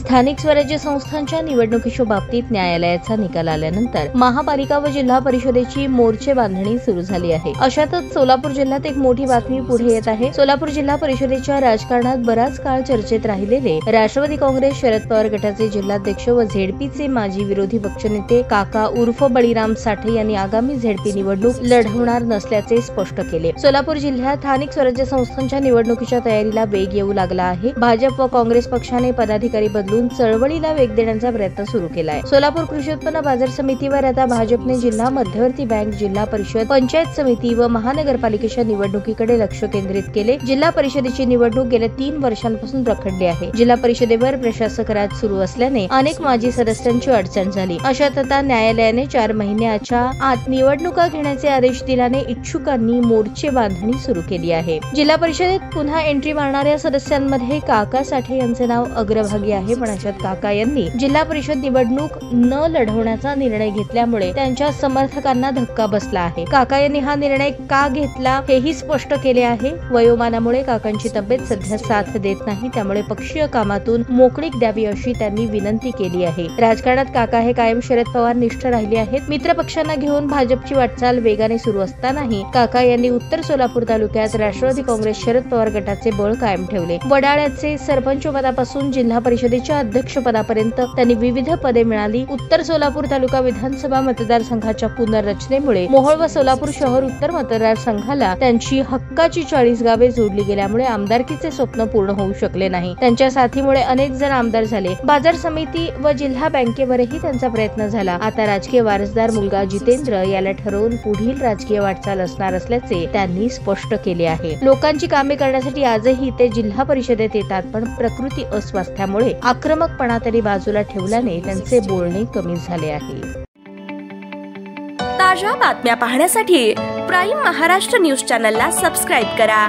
स्थानिक स्वराज्य संस्थांच्या निवडणुकीच्या बाबतीत न्यायालयाचा निकाल आल्यानंतर महापालिका व जिल्हा परिषदेची मोर्चे बांधणी सुरू झाली आहे। अशातच सोलापूर जिल्ह्यात एक मोठी बातमी पुढे येत आहे। सोलापूर जिल्हा परिषदेच्या राजकारणात बराच काळ चर्चेत राहिलेले राष्ट्रवादी काँग्रेस शरद पवार गटाचे जिल्हाध्यक्ष व झेडपीचे माजी विरोधी पक्षनेते काका उर्फ बळीराम साठे यांनी आगामी झेडपी निवडणूक लढवणार नसल्याचे स्पष्ट केले। सोलापूर जिल्ह्यात स्थानिक स्वराज्य संस्थांच्या निवडणुकीच्या तयारीला वेग येऊ लागला आहे। भाजप व काँग्रेस पक्षाने पदाधिकारी बदलून चळवळीला वेग देण्याचा प्रयत्न सुरू केला आहे। सोलापूर कृषी उत्पन्न बाजार समितीवर आता भाजपने जिल्हा मध्यवर्ती बँक, जिल्हा परिषद, पंचायत समिती व महानगरपालिकेच्या निवडणुकीकडे लक्ष केंद्रित केले। जिल्हा परिषदेची निवडणूक गेल्या 3 वर्षांपासून रखडली आहे। जिल्हा परिषदेवर प्रशासक राज सुरू असल्याने अनेक माजी सदस्यांची अडचण झाली। अशात आता न्यायालयाने 4 महिन्याच्या आत निवडणुका घेण्याचे आदेश दिल्याने इच्छुकांनी मोर्चे बांधणी सुरू केली आहे। जिल्हा परिषदेत पुन्हा एंट्री मारणाऱ्या सदस्यांमध्ये काका साठे यांचे नाव अग्रभागी आहे। पण अशात काका यांनी जिल्हा परिषद निवडणूक न लढवण्याचा निर्णय घेतल्यामुळे त्यांच्या समर्थकांना धक्का बसला आहे। काका यांनी हा निर्णय का घेतला हेही स्पष्ट केले आहे। वयोमानामुळे काकांची तब्येत सध्या साथ देत नाही, त्यामुळे पक्षीय कामातून मोकळीक द्यावी अशी त्यांनी विनंती केली आहे। राजकारणात काका हे कायम शरद पवार निष्ठ राहिले आहेत। मित्र पक्षांना घेऊन भाजपची वाटचाल वेगाने सुरू असतानाही काका यांनी उत्तर सोलापूर तालुक्यात राष्ट्रवादी काँग्रेस शरद पवार गटाचे बळ कायम ठेवले। वडाळ्याचे सरपंच पदापासून जिल्हा परिषदेच्या अध्यक्षपदापर्यंत त्यांनी विविध पदे मिळाली। उत्तर सोलापूर तालुका विधानसभा मतदारसंघाच्या पुनर्रचनेमुळे मोहोळ व सोलापूर शहर उत्तर मतदारसंघाला त्यांची हक्काची 40 गावे जोडली गेल्यामुळे आमदारकीचे स्वप्न पूर्ण होऊ शकले नाही। त्यांच्या साथीमुळे अनेक जण आमदार झाले। बाजार समिती व जिल्हा बँकेवरही त्यांचा प्रयत्न झाला। आता राजकीय वारसदार मुलगा जितेंद्र याला ठरवून पुढील राजकीय वाटचाल असणार असल्याचे त्यांनी स्पष्ट केले आहे। लोकांची कामे करण्यासाठी आजही ते जिल्हा परिषदेत येतात, पण प्रकृती अस्वास्थ्यामुळे आक्रमकपणा तरी बाजूला ठेवल्याने त्यांचे बोलणे कमी झाले आहे। ताज्या बातम्या पाहण्यासाठी प्राईम महाराष्ट्र न्यूज चॅनलला सबस्क्राईब करा।